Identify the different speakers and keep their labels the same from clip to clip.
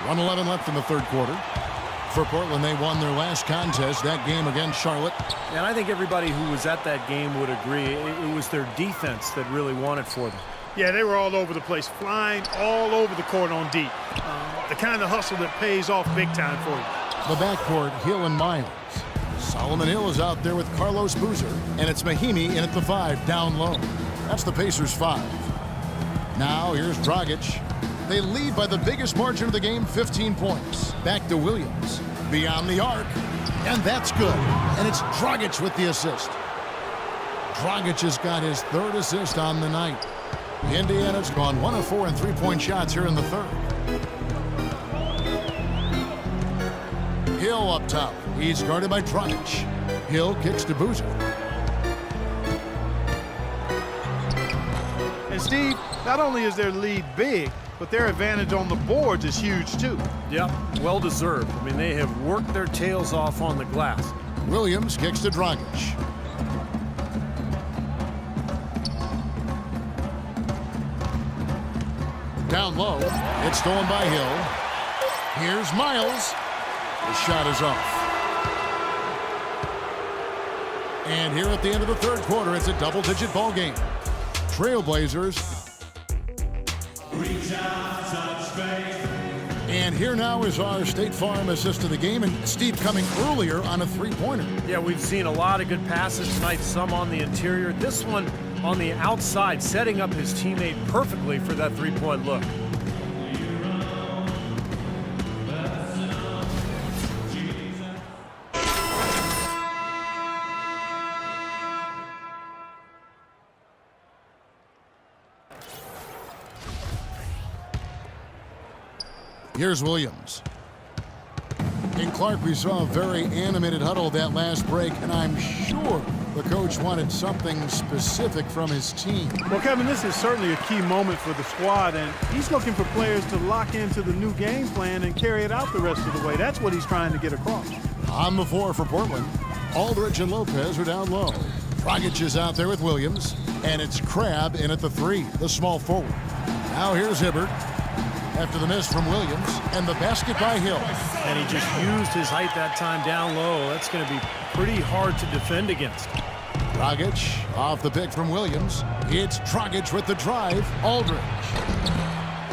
Speaker 1: 1:11 left in the third quarter. For Portland, they won their last contest, that game against Charlotte.
Speaker 2: And I think everybody who was at that game would agree it was their defense that really won it for them.
Speaker 3: Yeah, they were all over the place, flying all over the court on deep. The kind of hustle that pays off big time for you.
Speaker 1: The backcourt, Hill and Miles. Solomon Hill is out there with Carlos Boozer, and it's Mahinmi in at the 5, down low. That's the Pacers' 5. Now here's Dragic. They lead by the biggest margin of the game, 15 points. Back to Williams. Beyond the arc. And that's good. And it's Dragic with the assist. Dragic has got his 3rd assist on the night. Indiana's gone 1 of 4 in 3-point shots here in the 3rd. Hill up top. He's guarded by Dragic. Hill kicks to Boozer.
Speaker 3: And Steve, not only is their lead big, but their advantage on the boards is huge too.
Speaker 2: Yep, well deserved. I mean, they have worked their tails off on the glass.
Speaker 1: Williams kicks to Dragic. Down low, it's stolen by Hill. Here's Miles. The shot is off. And here at the end of the third quarter, it's a double-digit ball game. Trailblazers. And here now is our State Farm assist to the game, and Steve coming earlier on a 3-pointer.
Speaker 2: Yeah, we've seen a lot of good passes tonight, some on the interior. This one on the outside, setting up his teammate perfectly for that 3-point look.
Speaker 1: Here's Williams. In Clark, we saw a very animated huddle that last break, and I'm sure the coach wanted something specific from his team.
Speaker 3: Well, Kevin, this is certainly a key moment for the squad, and he's looking for players to lock into the new game plan and carry it out the rest of the way. That's what he's trying to get across.
Speaker 1: On the floor for Portland, Aldridge and Lopez are down low. Dragic is out there with Williams, and it's Crabbe in at the 3, the small forward. Now here's Hibbert. After the miss from Williams, and the basket by Hill.
Speaker 2: And he just used his height that time down low. That's going to be pretty hard to defend against.
Speaker 1: Dragic off the pick from Williams. It's Dragic with the drive. Aldridge.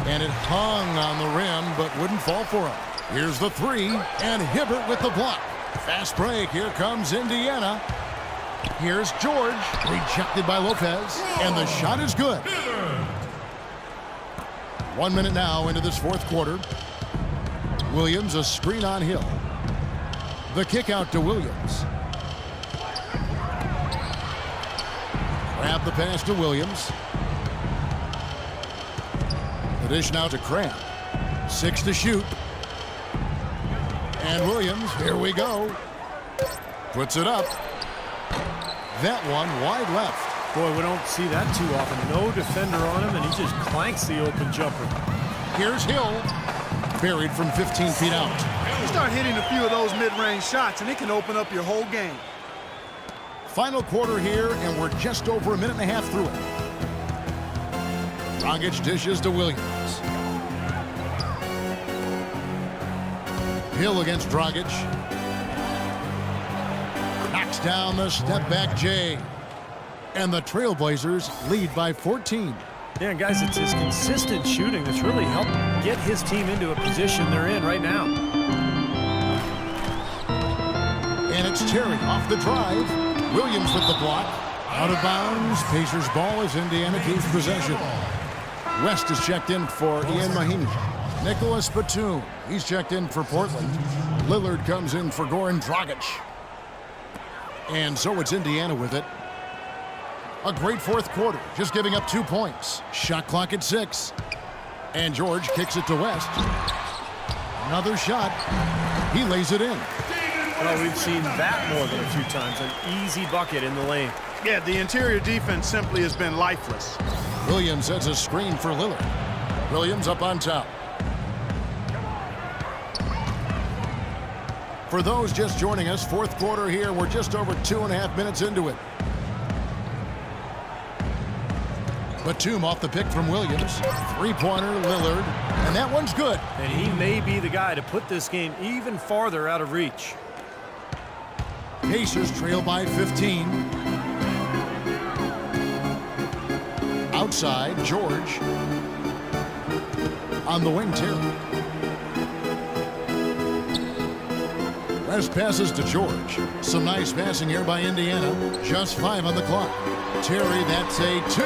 Speaker 1: And it hung on the rim, but wouldn't fall for him. Here's the 3, and Hibbert with the block. Fast break. Here comes Indiana. Here's George. Rejected by Lopez. And the shot is good. 1 minute now into this fourth quarter. Williams, a screen on Hill. The kick out to Williams. Grab the pass to Williams. The dish now to Crabbe. 6 to shoot. And Williams, here we go. Puts it up. That one wide left.
Speaker 2: Boy, we don't see that too often. No defender on him, and he just clanks the open jumper.
Speaker 1: Here's Hill. Buried from 15 feet out.
Speaker 3: You start hitting a few of those mid-range shots, and it can open up your whole game.
Speaker 1: Final quarter here, and we're just over a minute and a half through it. Dragic dishes to Williams. Hill against Dragic. Knocks down the step-back J. And the Trailblazers lead by 14.
Speaker 2: Yeah, and guys, it's his consistent shooting that's really helped get his team into a position they're in right now.
Speaker 1: And it's Terry off the drive. Williams with the block. Out of bounds. Pacers ball as Indiana keeps possession. West is checked in for Ian Mahinmi. Nicholas Batum, he's checked in for Portland. Lillard comes in for Goran Dragic. And so it's Indiana with it. A great fourth quarter, just giving up 2 points. Shot clock at 6. And George kicks it to West. Another shot. He lays it in.
Speaker 2: Well, we've seen that more than a few times. An easy bucket in the lane.
Speaker 3: Yeah, the interior defense simply has been lifeless.
Speaker 1: Williams sets a screen for Lillard. Williams up on top. For those just joining us, fourth quarter here. We're just over 2.5 minutes into it. Batum off the pick from Williams. Three-pointer, Lillard. And that one's good.
Speaker 2: And he may be the guy to put this game even farther out of reach.
Speaker 1: Pacers trail by 15. Outside, George. On the wing, Terry. West passes to George. Some nice passing here by Indiana. Just 5 on the clock. Terry, that's a 2.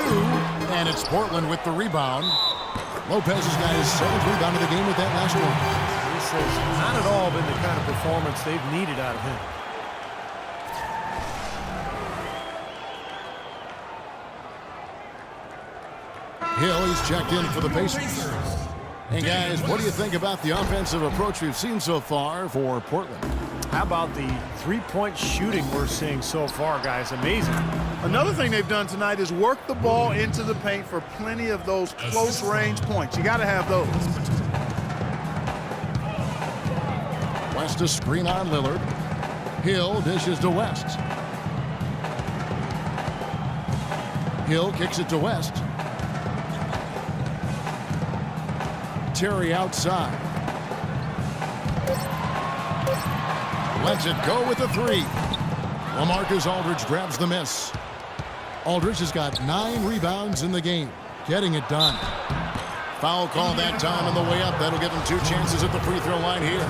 Speaker 1: And it's Portland with the rebound. Lopez has got his 7th rebound of the game with that last one.
Speaker 2: This has not at all been the kind of performance they've needed out of him.
Speaker 1: Hill, he's checked in for the Pacers. And guys, what do you think about the offensive approach we've seen so far for Portland?
Speaker 2: How about the three-point shooting we're seeing so far, guys? Amazing.
Speaker 3: Another thing they've done tonight is work the ball into the paint for plenty of those close-range points. You got to have those.
Speaker 1: West a screen on Lillard. Hill dishes to West. Hill kicks it to West. Terry outside. Lets it go with a 3. LaMarcus Aldridge grabs the miss. Aldridge has got 9 rebounds in the game. Getting it done. Foul call that time on the way up. That'll give him 2 chances at the free throw line here.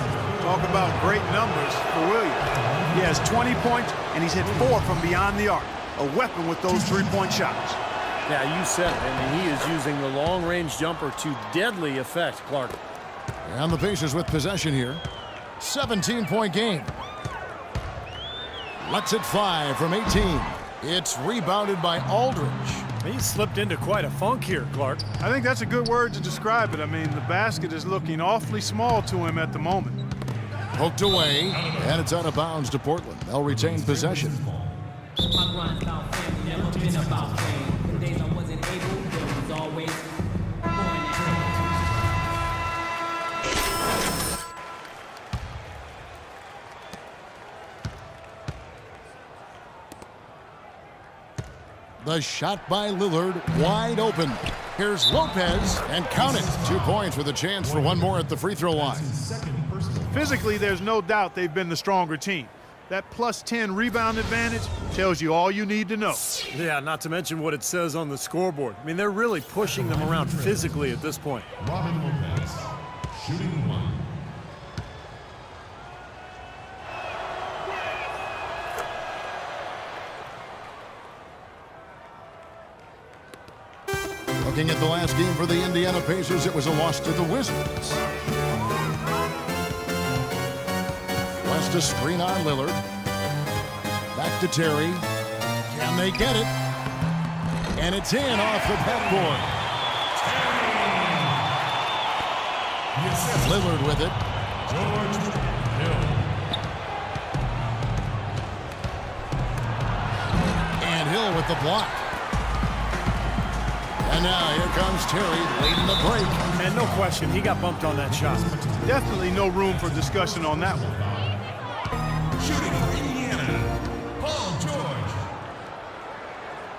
Speaker 3: Talk about great numbers for Williams. He has 20 points, and he's hit 4 from beyond the arc. A weapon with those three-point shots.
Speaker 2: Yeah, you said it. I mean, he is using the long-range jumper to deadly effect, Clark.
Speaker 1: And the Pacers with possession here. 17-point game. Lets it fly from 18. It's rebounded by Aldridge.
Speaker 2: He slipped into quite a funk here, Clark.
Speaker 3: I think that's a good word to describe it. I mean, the basket is looking awfully small to him at the moment.
Speaker 1: Poked away, and it's out of bounds to Portland. They'll retain possession. The shot by Lillard, wide open. Here's Lopez, and count it. 2 points with a chance for one more at the free throw line.
Speaker 3: Physically, there's no doubt they've been the stronger team. That plus 10 rebound advantage tells you all you need to know.
Speaker 2: Yeah, not to mention what it says on the scoreboard. I mean, they're really pushing them around physically at this point.
Speaker 4: Robin Lopez, shooting 1.
Speaker 1: Looking at the last game for the Indiana Pacers, it was a loss to the Wizards. West a screen on Lillard. Back to Terry. Can they get it? And it's in off the backboard. Lillard with it.
Speaker 4: George Hill.
Speaker 1: And Hill with the block. And now here comes Terry leading the break.
Speaker 2: And no question, he got bumped on that shot.
Speaker 3: Definitely no room for discussion on that one.
Speaker 4: Shooting for Indiana, Paul George.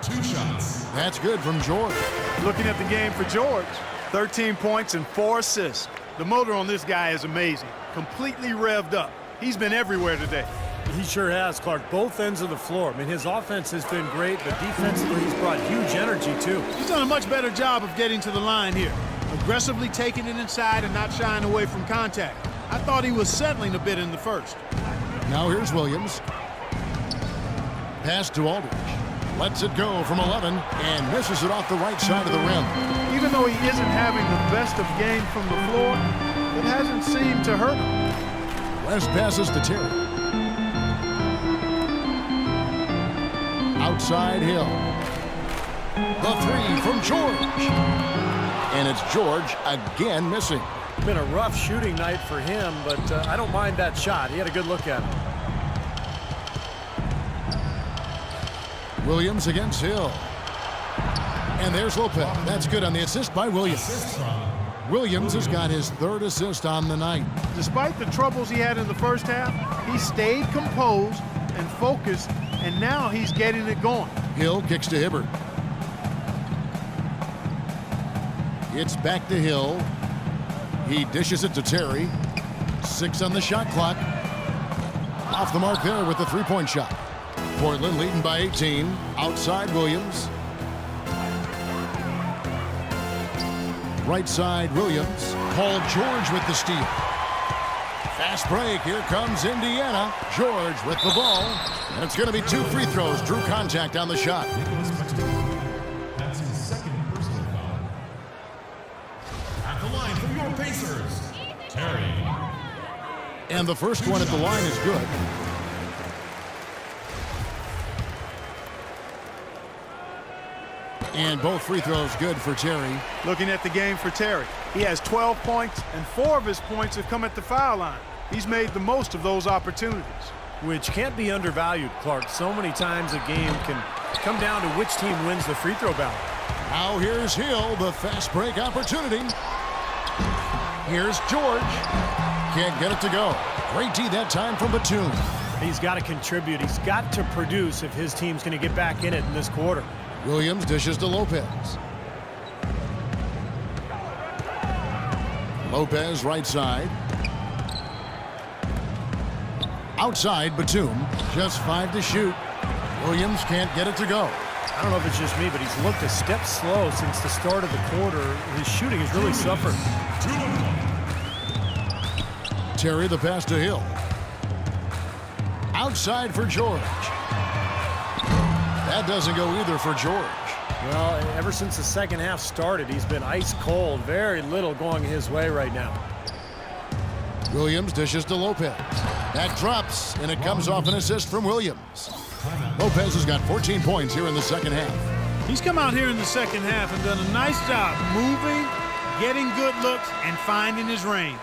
Speaker 4: 2 shots.
Speaker 1: That's good from George.
Speaker 3: Looking at the game for George, 13 points and 4 assists. The motor on this guy is amazing. Completely revved up. He's been everywhere today.
Speaker 2: He sure has, Clark. Both ends of the floor. I mean, his offense has been great, but defensively he's brought huge energy, too.
Speaker 3: He's done a much better job of getting to the line here. Aggressively taking it inside and not shying away from contact. I thought he was settling a bit in the first.
Speaker 1: Now here's Williams. Pass to Aldridge. Lets it go from 11 and misses it off the right side of the rim.
Speaker 3: Even though he isn't having the best of game from the floor, it hasn't seemed to hurt him.
Speaker 1: West passes to Terry. Outside Hill. The 3 from George. And it's George again missing.
Speaker 2: Been a rough shooting night for him, but I don't mind that shot. He had a good look at it.
Speaker 1: Williams against Hill. And there's Lopez. That's good on the assist by Williams. Williams has got his 3rd assist on the night.
Speaker 3: Despite the troubles he had in the first half, he stayed composed and focused, and now he's getting it going.
Speaker 1: Hill kicks to Hibbert. It's back to Hill. He dishes it to Terry. 6 on the shot clock. Off the mark there with the three-point shot. Portland leading by 18. Outside Williams. Right side Williams. Paul George with the steal. Fast break. Here comes Indiana. George with the ball. And it's going to be 2 free throws. Drew contact on the shot.
Speaker 4: That's his second personal foul. At the line from your Pacers, Terry.
Speaker 1: And the first one at the line is good. And both free throws good for Terry.
Speaker 3: Looking at the game for Terry, he has 12 points, and 4 of his points have come at the foul line. He's made the most of those opportunities.
Speaker 2: Which can't be undervalued, Clark. So many times a game can come down to which team wins the free throw battle.
Speaker 1: Now here's Hill, the fast break opportunity. Here's George. Can't get it to go. Great D that time from Batum.
Speaker 2: He's got to contribute. He's got to produce if his team's going to get back in it in this quarter.
Speaker 1: Williams dishes to Lopez. Lopez right side. Outside Batum. Just 5 to shoot. Williams can't get it to go.
Speaker 2: I don't know if it's just me, but he's looked a step slow since the start of the quarter. His shooting has really suffered.
Speaker 1: Terry the pass to Hill. Outside for George. That doesn't go either for George.
Speaker 2: Well, ever since the second half started, he's been ice cold. Very little going his way right now.
Speaker 1: Williams dishes to Lopez. That drops, and it comes off an assist from Williams. Lopez has got 14 points here in the second half.
Speaker 3: He's come out here in the second half and done a nice job moving, getting good looks, and finding his range.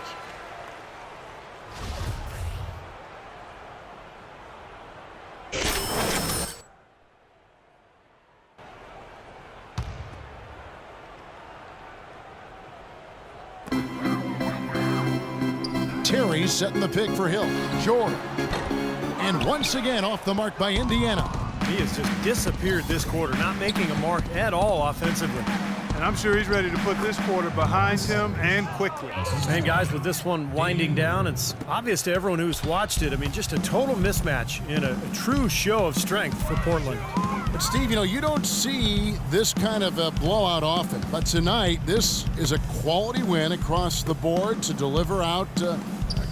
Speaker 1: Terry setting the pick for Hill. George. And once again off the mark by Indiana.
Speaker 2: He has just disappeared this quarter, not making a mark at all offensively.
Speaker 3: And I'm sure he's ready to put this quarter behind him and quickly.
Speaker 2: And guys, with this one winding down, it's obvious to everyone who's watched it. I mean, just a total mismatch in a true show of strength for Portland.
Speaker 1: But Steve, you know, you don't see this kind of a blowout often. But tonight, this is a quality win across the board to deliver out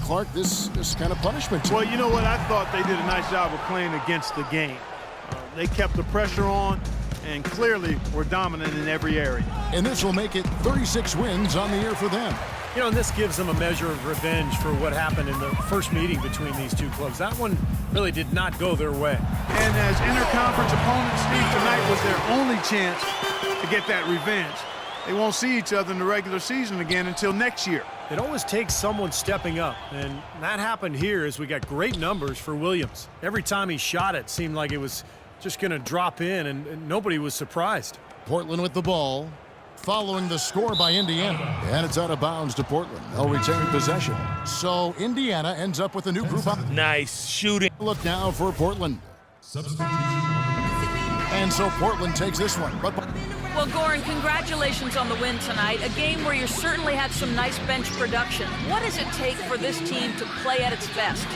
Speaker 1: Clark this kind of punishment.
Speaker 3: Well, you know what? I thought they did a nice job of playing against the game. They kept the pressure on and clearly were dominant in every area.
Speaker 1: And this will make it 36 wins on the year for them.
Speaker 2: You know, and this gives them a measure of revenge for what happened in the first meeting between these two clubs. That one really did not go their way.
Speaker 3: And as interconference opponents, Steve, tonight was their only chance to get that revenge. They won't see each other in the regular season again until next year.
Speaker 2: It always takes someone stepping up, and that happened here as we got great numbers for Williams. Every time he shot it seemed like it was just going to drop in, and nobody was surprised.
Speaker 1: Portland with the ball, following the score by Indiana. And it's out of bounds to Portland. They'll retain possession. So Indiana ends up with a new group up.
Speaker 5: Nice shooting.
Speaker 1: Look now for Portland.
Speaker 4: Substitution.
Speaker 1: And so Portland takes this one. But
Speaker 6: Well, Goran, congratulations on the win tonight. A game where you certainly had some nice bench production. What does it take for this team to play at its best?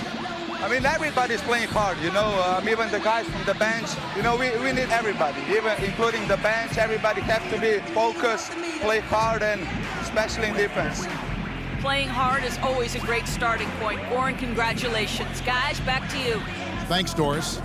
Speaker 7: I mean, everybody's playing hard, you know, even the guys from the bench. You know, we need everybody, even including the bench. Everybody has to be focused, play hard, and especially in defense.
Speaker 6: Playing hard is always a great starting point. Goran, congratulations. Guys, back to you.
Speaker 1: thanks, Doris.